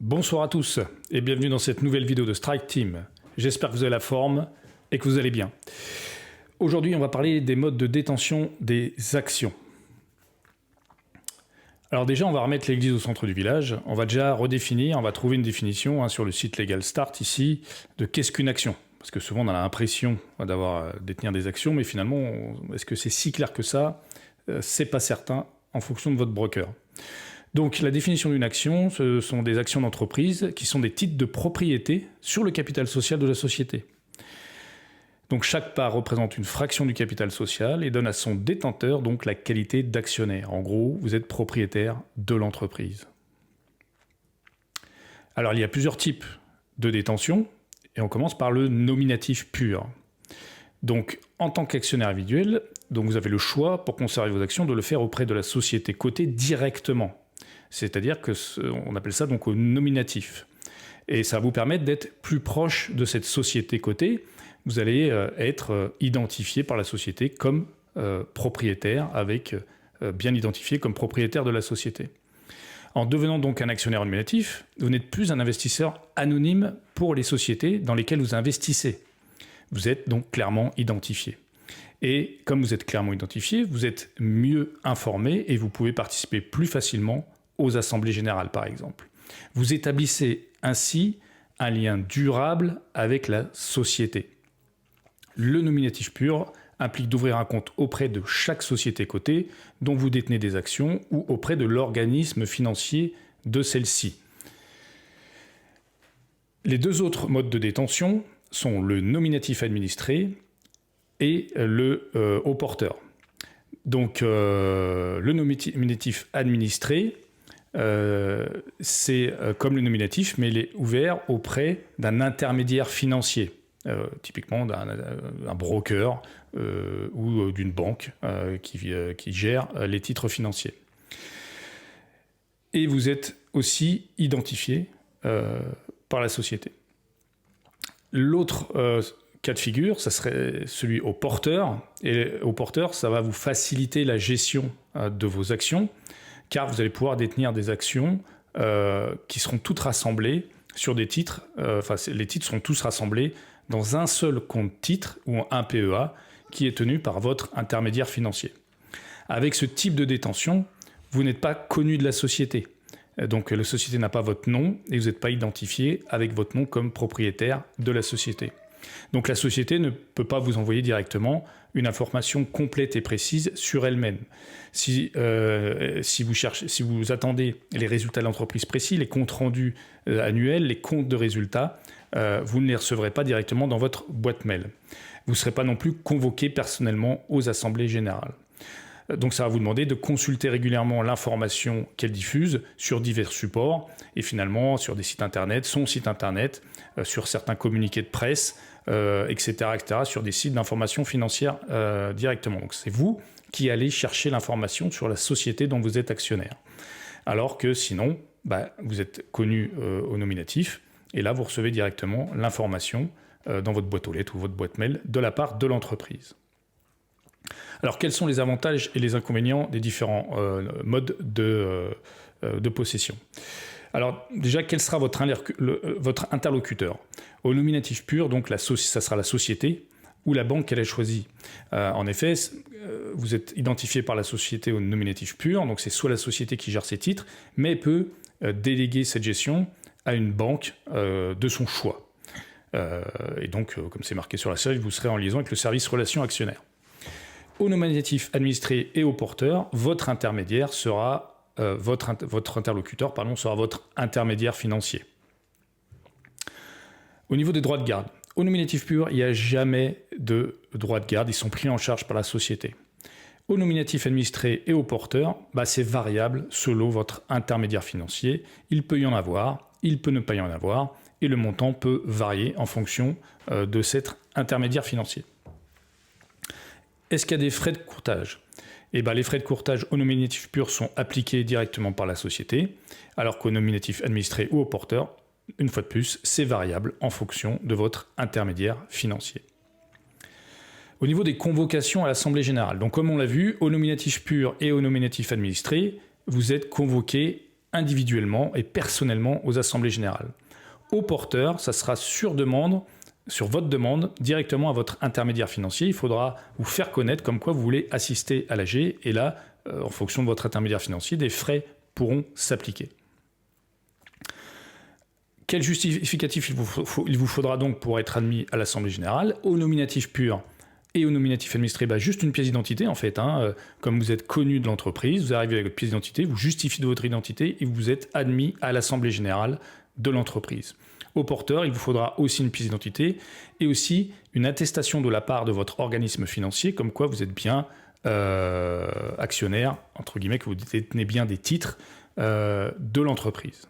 Bonsoir à tous et bienvenue dans cette nouvelle vidéo de Strike Team. J'espère que vous avez la forme et que vous allez bien. Aujourd'hui, on va parler des modes de détention des actions. Alors déjà, on va remettre l'église au centre du village. On va déjà redéfinir, on va trouver une définition sur le site Legal Start ici de qu'est-ce qu'une action. Parce que souvent, on a l'impression détenir des actions, mais finalement, est-ce que c'est si clair que ça? C'est pas certain en fonction de votre broker. Donc la définition d'une action, ce sont des actions d'entreprise qui sont des titres de propriété sur le capital social de la société. Donc chaque part représente une fraction du capital social et donne à son détenteur donc la qualité d'actionnaire. En gros, vous êtes propriétaire de l'entreprise. Alors il y a plusieurs types de détention et on commence par le nominatif pur. Donc en tant qu'actionnaire individuel, donc vous avez le choix pour conserver vos actions de le faire auprès de la société cotée directement. C'est-à-dire qu'on appelle ça donc au nominatif. Et ça va vous permettre d'être plus proche de cette société cotée. Vous allez être identifié par la société comme propriétaire, bien identifié comme propriétaire de la société. En devenant donc un actionnaire nominatif, vous n'êtes plus un investisseur anonyme pour les sociétés dans lesquelles vous investissez. Vous êtes donc clairement identifié. Et comme vous êtes clairement identifié, vous êtes mieux informé et vous pouvez participer plus facilement aux assemblées générales, par exemple. Vous établissez ainsi un lien durable avec la société. Le nominatif pur implique d'ouvrir un compte auprès de chaque société cotée dont vous détenez des actions ou auprès de l'organisme financier de celle-ci. Les deux autres modes de détention sont le nominatif administré et le au porteur. Donc le nominatif administré, c'est comme le nominatif, mais il est ouvert auprès d'un intermédiaire financier, typiquement d'un broker ou d'une banque qui gère les titres financiers. Et vous êtes aussi identifié par la société. L'autre cas de figure, ça serait celui au porteur. Et au porteur, ça va vous faciliter la gestion de vos actions, car vous allez pouvoir détenir des actions qui seront toutes rassemblées sur des titres. Les titres seront tous rassemblés dans un seul compte titre ou un PEA qui est tenu par votre intermédiaire financier. Avec ce type de détention, vous n'êtes pas connu de la société. Donc la société n'a pas votre nom et vous n'êtes pas identifié avec votre nom comme propriétaire de la société. Donc la société ne peut pas vous envoyer directement une information complète et précise sur elle-même. Si vous attendez les résultats de l'entreprise précis, les comptes rendus annuels, les comptes de résultats, vous ne les recevrez pas directement dans votre boîte mail. Vous ne serez pas non plus convoqué personnellement aux assemblées générales. Donc ça va vous demander de consulter régulièrement l'information qu'elle diffuse sur divers supports et finalement sur des sites internet, son site internet, sur certains communiqués de presse, etc., sur des sites d'information financière directement. Donc c'est vous qui allez chercher l'information sur la société dont vous êtes actionnaire. Alors que sinon, vous êtes connu au nominatif et là vous recevez directement l'information dans votre boîte aux lettres ou votre boîte mail de la part de l'entreprise. Alors, quels sont les avantages et les inconvénients des différents modes de possession? Alors, déjà, quel sera votre interlocuteur? Au nominatif pur, donc, ça sera la société ou la banque qu'elle a choisie. En effet, vous êtes identifié par la société au nominatif pur, donc c'est soit la société qui gère ses titres, mais elle peut déléguer cette gestion à une banque de son choix. Et donc, comme c'est marqué sur la slide, vous serez en liaison avec le service relations actionnaires. Au nominatif administré et au porteur, votre intermédiaire sera votre interlocuteur sera votre intermédiaire financier. Au niveau des droits de garde, au nominatif pur, il n'y a jamais de droits de garde, ils sont pris en charge par la société. Au nominatif administré et au porteur, c'est variable selon votre intermédiaire financier. Il peut y en avoir, il peut ne pas y en avoir, et le montant peut varier en fonction de cet intermédiaire financier. Est-ce qu'il y a des frais de courtage? Les frais de courtage au nominatif pur sont appliqués directement par la société, alors qu'au nominatif administré ou au porteur, une fois de plus, c'est variable en fonction de votre intermédiaire financier. Au niveau des convocations à l'Assemblée générale, donc comme on l'a vu, au nominatif pur et au nominatif administré, vous êtes convoqué individuellement et personnellement aux assemblées générales. Au porteur, ça sera sur demande, sur votre demande, directement à votre intermédiaire financier. Il faudra vous faire connaître comme quoi vous voulez assister à l'AG. Et là, en fonction de votre intermédiaire financier, des frais pourront s'appliquer. Quel justificatif il vous faudra donc pour être admis à l'Assemblée générale? Au nominatif pur et au nominatif administré, juste une pièce d'identité en fait. Comme vous êtes connu de l'entreprise, vous arrivez avec votre pièce d'identité, vous justifiez de votre identité et vous êtes admis à l'Assemblée générale de l'entreprise. Au porteur, il vous faudra aussi une pièce d'identité et aussi une attestation de la part de votre organisme financier, comme quoi vous êtes bien actionnaire, entre guillemets, que vous détenez bien des titres de l'entreprise.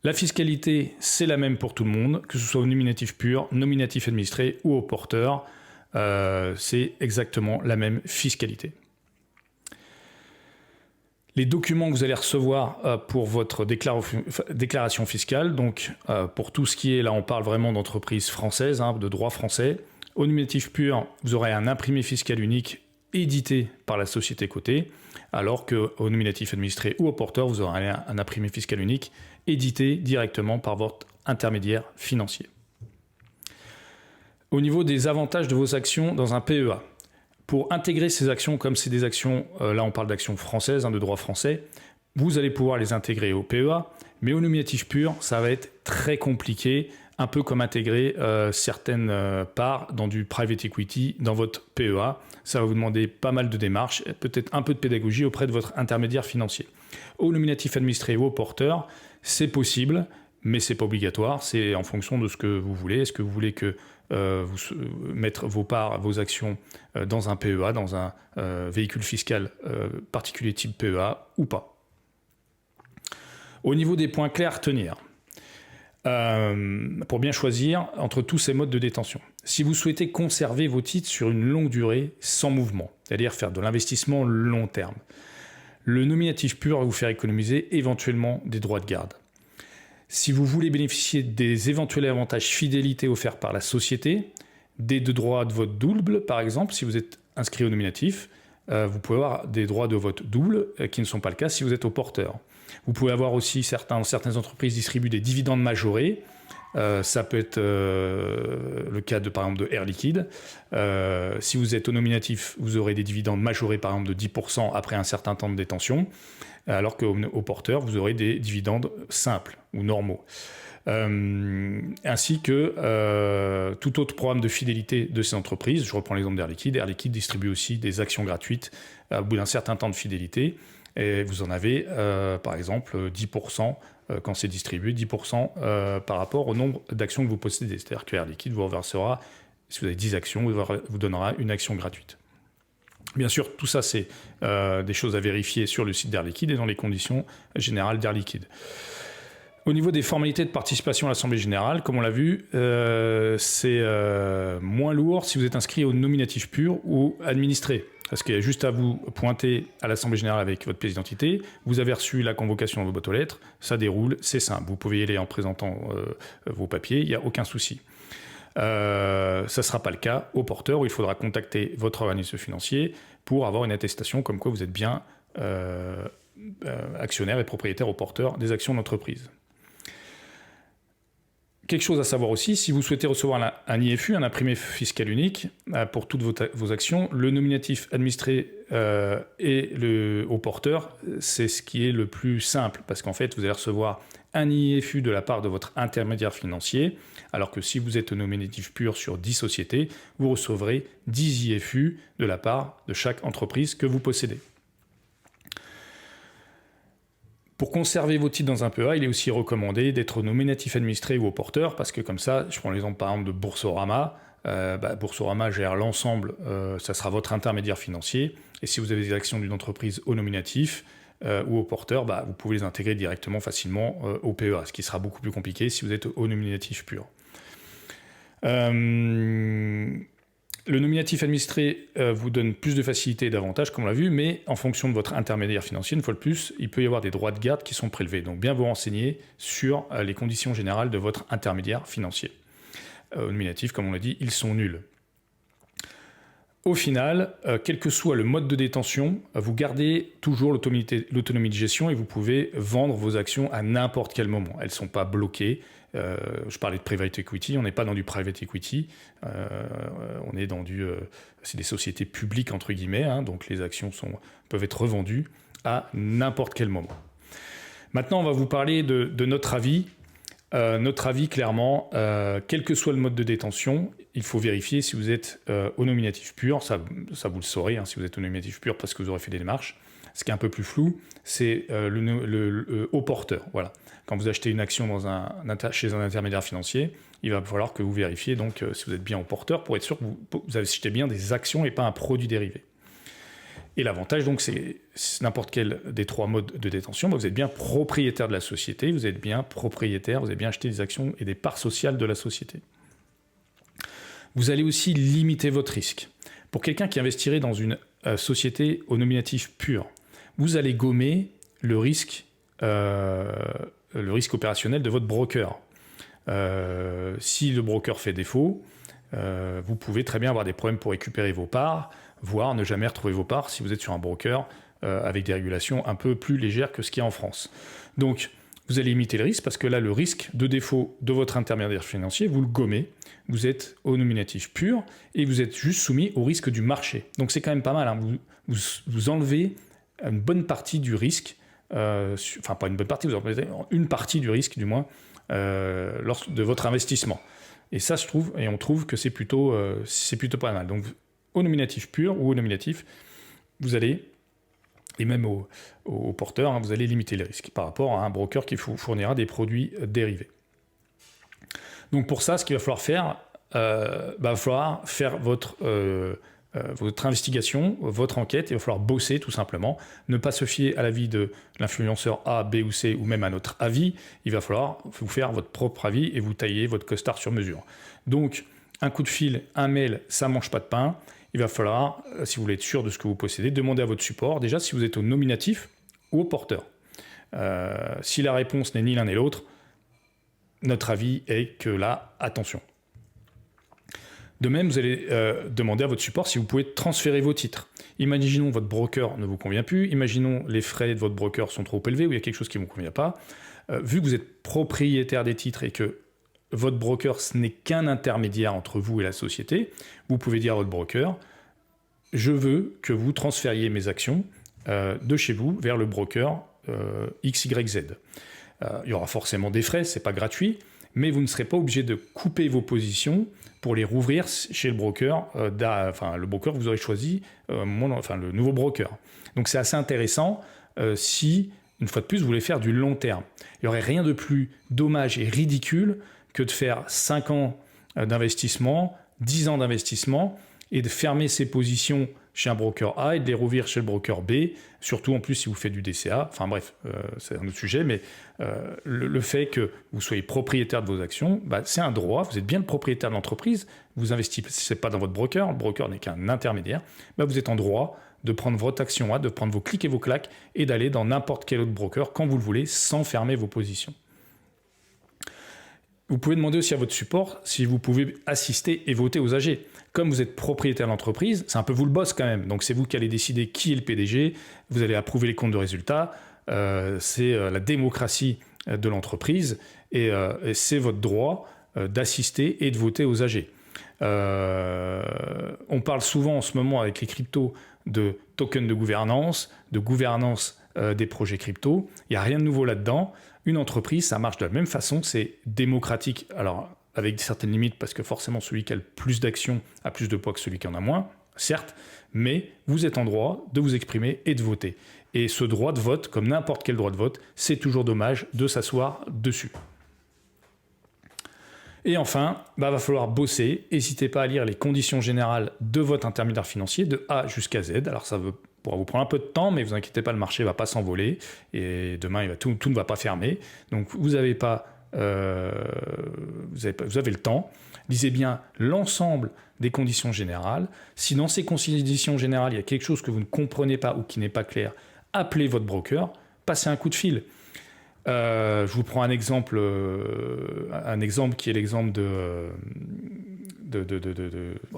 La fiscalité, c'est la même pour tout le monde, que ce soit au nominatif pur, nominatif administré ou au porteur. C'est exactement la même fiscalité. Les documents que vous allez recevoir pour votre déclaration fiscale, donc pour tout ce qui est, là on parle vraiment d'entreprise française, de droit français. Au nominatif pur, vous aurez un imprimé fiscal unique édité par la société cotée, alors qu'au nominatif administré ou au porteur, vous aurez un imprimé fiscal unique édité directement par votre intermédiaire financier. Au niveau des avantages de vos actions dans un PEA, pour intégrer ces actions, comme c'est des actions, là on parle d'actions françaises, de droit français, vous allez pouvoir les intégrer au PEA, mais au nominatif pur, ça va être très compliqué, un peu comme intégrer certaines parts dans du private equity dans votre PEA. Ça va vous demander pas mal de démarches, peut-être un peu de pédagogie auprès de votre intermédiaire financier. Au nominatif administré ou au porteur, c'est possible, mais c'est pas obligatoire, c'est en fonction de ce que vous voulez. Est-ce que vous voulez que vous mettre vos parts, vos actions dans un PEA, dans un véhicule fiscal particulier type PEA ou pas? Au niveau des points clairs à retenir, pour bien choisir entre tous ces modes de détention. Si vous souhaitez conserver vos titres sur une longue durée sans mouvement, c'est-à-dire faire de l'investissement long terme, le nominatif pur va vous faire économiser éventuellement des droits de garde. Si vous voulez bénéficier des éventuels avantages fidélité offerts par la société, des droits de vote double par exemple, si vous êtes inscrit au nominatif, vous pouvez avoir des droits de vote double qui ne sont pas le cas si vous êtes au porteur. Vous pouvez avoir aussi, certaines entreprises distribuent des dividendes majorés. Ça peut être le cas par exemple de Air Liquide. Si vous êtes au nominatif, vous aurez des dividendes majorés par exemple de 10% après un certain temps de détention, alors qu'au porteur, vous aurez des dividendes simples ou normaux. Ainsi que tout autre programme de fidélité de ces entreprises. Je reprends l'exemple d'Air Liquide. Air Liquide distribue aussi des actions gratuites au bout d'un certain temps de fidélité. Et vous en avez, par exemple, 10% quand c'est distribué, 10% par rapport au nombre d'actions que vous possédez. C'est-à-dire que Air Liquide vous reversera, si vous avez 10 actions, vous donnera une action gratuite. Bien sûr, tout ça, c'est des choses à vérifier sur le site d'Air Liquide et dans les conditions générales d'Air Liquide. Au niveau des formalités de participation à l'Assemblée générale, comme on l'a vu, c'est moins lourd si vous êtes inscrit au nominatif pur ou administré. Parce qu'il y a juste à vous pointer à l'Assemblée générale avec votre pièce d'identité, vous avez reçu la convocation dans vos boîtes aux lettres, ça déroule, c'est simple. Vous pouvez y aller en présentant vos papiers, il n'y a aucun souci. Ça ne sera pas le cas au porteur où il faudra contacter votre organisme financier pour avoir une attestation comme quoi vous êtes bien actionnaire et propriétaire au porteur des actions d'entreprise. Quelque chose à savoir aussi, si vous souhaitez recevoir un IFU, un imprimé fiscal unique, pour toutes vos actions, le nominatif administré et au porteur, c'est ce qui est le plus simple, parce qu'en fait, vous allez recevoir un IFU de la part de votre intermédiaire financier, alors que si vous êtes au nominatif pur sur 10 sociétés, vous recevrez 10 IFU de la part de chaque entreprise que vous possédez. Pour conserver vos titres dans un PEA, il est aussi recommandé d'être au nominatif administré ou au porteur, parce que comme ça, je prends l'exemple par exemple de Boursorama. Boursorama gère l'ensemble, ça sera votre intermédiaire financier. Et si vous avez des actions d'une entreprise au nominatif ou au porteur, vous pouvez les intégrer directement facilement au PEA, ce qui sera beaucoup plus compliqué si vous êtes au nominatif pur. Le nominatif administré vous donne plus de facilité et d'avantages, comme on l'a vu, mais en fonction de votre intermédiaire financier, une fois de plus, il peut y avoir des droits de garde qui sont prélevés. Donc bien vous renseigner sur les conditions générales de votre intermédiaire financier. Au nominatif, comme on l'a dit, ils sont nuls. Au final, quel que soit le mode de détention, vous gardez toujours l'autonomie de gestion et vous pouvez vendre vos actions à n'importe quel moment. Elles ne sont pas bloquées. Je parlais de private equity, on n'est pas dans du private equity, on est dans c'est des sociétés publiques entre guillemets, hein, donc les actions peuvent être revendues à n'importe quel moment. Maintenant, on va vous parler de notre avis. Notre avis, clairement, quel que soit le mode de détention, il faut vérifier si vous êtes au nominatif pur. Ça vous le saurez, hein, si vous êtes au nominatif pur parce que vous aurez fait des démarches. Ce qui est un peu plus flou, c'est le haut porteur. Voilà. Quand vous achetez une action chez un intermédiaire financier, il va falloir que vous vérifiez donc, si vous êtes bien au porteur pour être sûr que vous achetez bien des actions et pas un produit dérivé. Et l'avantage, donc, c'est n'importe quel des 3 modes de détention, vous êtes bien propriétaire de la société, vous êtes bien propriétaire, vous avez bien acheté des actions et des parts sociales de la société. Vous allez aussi limiter votre risque. Pour quelqu'un qui investirait dans une société au nominatif pur, vous allez gommer le risque opérationnel de votre broker. Si le broker fait défaut, vous pouvez très bien avoir des problèmes pour récupérer vos parts, voire ne jamais retrouver vos parts si vous êtes sur un broker avec des régulations un peu plus légères que ce qu'il y a en France. Donc, vous allez limiter le risque parce que là, le risque de défaut de votre intermédiaire financier, vous le gommez. Vous êtes au nominatif pur et vous êtes juste soumis au risque du marché. Donc, c'est quand même pas mal. Hein. Vous enlevez une bonne partie du risque, enfin pas une bonne partie, vous enlevez une partie du risque du moins de votre investissement. Et ça, on trouve que c'est plutôt pas mal. Donc, au nominatif pur ou au nominatif, vous allez, et même au porteur, hein, vous allez limiter les risques par rapport à un broker qui vous fournira des produits dérivés. Donc pour ça, ce qu'il va falloir faire, va falloir faire votre investigation, votre enquête, il va falloir bosser tout simplement, ne pas se fier à l'avis de l'influenceur A, B ou C ou même à notre avis, il va falloir vous faire votre propre avis et vous tailler votre costard sur mesure. Donc un coup de fil, un mail, ça ne mange pas de pain. Il va falloir, si vous voulez être sûr de ce que vous possédez, demander à votre support, déjà si vous êtes au nominatif ou au porteur. Si la réponse n'est ni l'un ni l'autre, notre avis est que là, attention. De même, vous allez demander à votre support si vous pouvez transférer vos titres. Imaginons votre broker ne vous convient plus, imaginons les frais de votre broker sont trop élevés ou il y a quelque chose qui ne vous convient pas. Vu que vous êtes propriétaire des titres et que votre broker, ce n'est qu'un intermédiaire entre vous et la société, vous pouvez dire à votre broker, je veux que vous transfériez mes actions de chez vous vers le broker XYZ. Il y aura forcément des frais, ce n'est pas gratuit, mais vous ne serez pas obligé de couper vos positions pour les rouvrir chez le broker, le broker que vous aurez choisi, le nouveau broker. Donc c'est assez intéressant si, une fois de plus, vous voulez faire du long terme. Il n'y aurait rien de plus dommage et ridicule que de faire 5 ans d'investissement, 10 ans d'investissement, et de fermer ses positions chez un broker A et de les rouvrir chez le broker B, surtout en plus si vous faites du DCA. Enfin bref, c'est un autre sujet, mais le fait que vous soyez propriétaire de vos actions, c'est un droit, vous êtes bien le propriétaire de l'entreprise, vous investissez pas dans votre broker, le broker n'est qu'un intermédiaire, vous êtes en droit de prendre votre action A, de prendre vos clics et vos claques et d'aller dans n'importe quel autre broker quand vous le voulez, sans fermer vos positions. Vous pouvez demander aussi à votre support si vous pouvez assister et voter aux AG. Comme vous êtes propriétaire de l'entreprise, c'est un peu vous le boss quand même. Donc c'est vous qui allez décider qui est le PDG, vous allez approuver les comptes de résultats, c'est la démocratie de l'entreprise et c'est votre droit d'assister et de voter aux AG. On parle souvent en ce moment avec les cryptos de tokens de gouvernance des projets crypto. Il n'y a rien de nouveau là-dedans. Une entreprise, ça marche de la même façon, c'est démocratique. Alors, avec certaines limites, parce que forcément, celui qui a le plus d'actions a plus de poids que celui qui en a moins, certes, mais vous êtes en droit de vous exprimer et de voter. Et ce droit de vote, comme n'importe quel droit de vote, c'est toujours dommage de s'asseoir dessus. Et enfin, va falloir bosser. N'hésitez pas à lire les conditions générales de votre intermédiaire financier, de A jusqu'à Z. Alors, ça pourra vous prendre un peu de temps, mais vous inquiétez pas, le marché ne va pas s'envoler. Et demain, tout ne va pas fermer. Donc, vous avez le temps. Lisez bien l'ensemble des conditions générales. Si dans ces conditions générales, il y a quelque chose que vous ne comprenez pas ou qui n'est pas clair, appelez votre broker, passez un coup de fil. Je vous prends un exemple qui est l'exemple de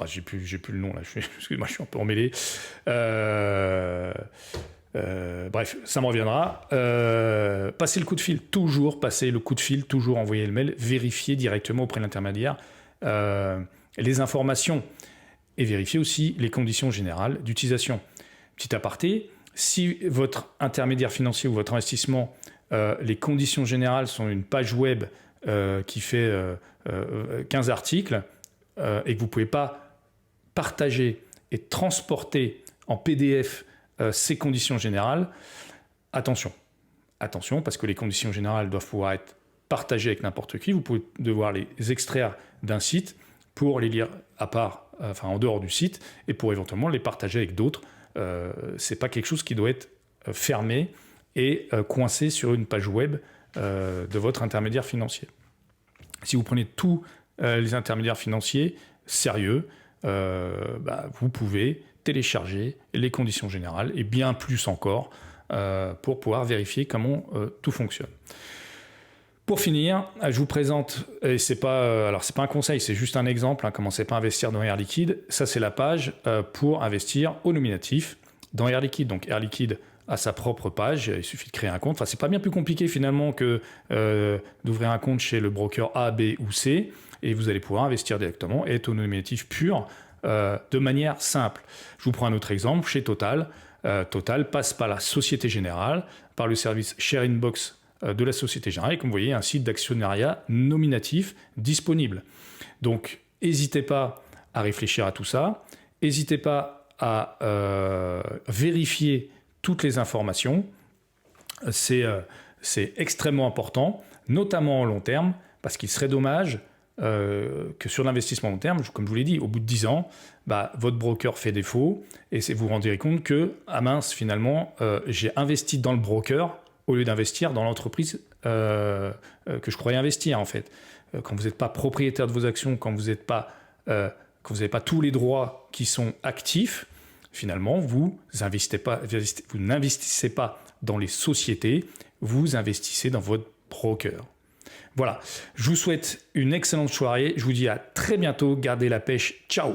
j'ai plus le nom là, excuse-moi, je suis un peu emmêlé. Bref, ça me reviendra. Passez le coup de fil, toujours envoyer le mail, vérifier directement auprès de l'intermédiaire les informations et vérifier aussi les conditions générales d'utilisation. Petit aparté, si votre intermédiaire financier ou votre investissement, les conditions générales sont une page web qui fait 15 articles et que vous ne pouvez pas partager et transporter en PDF ces conditions générales, attention, parce que les conditions générales doivent pouvoir être partagées avec n'importe qui. Vous pouvez devoir les extraire d'un site pour les lire en dehors du site et pour éventuellement les partager avec d'autres. C'est pas quelque chose qui doit être fermé et coincé sur une page web de votre intermédiaire financier. Si vous prenez tous les intermédiaires financiers sérieux, vous pouvez télécharger les conditions générales et bien plus encore pour pouvoir vérifier comment tout fonctionne. Pour finir, je vous présente, et c'est pas un conseil, c'est juste un exemple, commencez pas à investir dans Air Liquide. Ça, c'est la page pour investir au nominatif dans Air Liquide. Donc Air Liquide a sa propre page, il suffit de créer un compte. Enfin, c'est pas bien plus compliqué finalement que d'ouvrir un compte chez le broker A, B ou C, et vous allez pouvoir investir directement et être au nominatif pur de manière simple. Je vous prends un autre exemple, chez Total. Total passe par la Société Générale, par le service Share Inbox de la Société Générale, et comme vous voyez, un site d'actionnariat nominatif disponible. Donc, n'hésitez pas à réfléchir à tout ça, n'hésitez pas à vérifier toutes les informations, c'est extrêmement important, notamment en long terme, parce qu'il serait dommage que sur l'investissement long terme, comme je vous l'ai dit, au bout de 10 ans, votre broker fait défaut, et vous vous rendirez compte que, finalement, j'ai investi dans le broker, au lieu d'investir dans l'entreprise que je croyais investir, en fait. Quand vous n'êtes pas propriétaire de vos actions, quand vous n'avez pas tous les droits qui sont actifs, finalement, vous n'investissez pas dans les sociétés, vous investissez dans votre broker. Voilà, je vous souhaite une excellente soirée, je vous dis à très bientôt, gardez la pêche, ciao!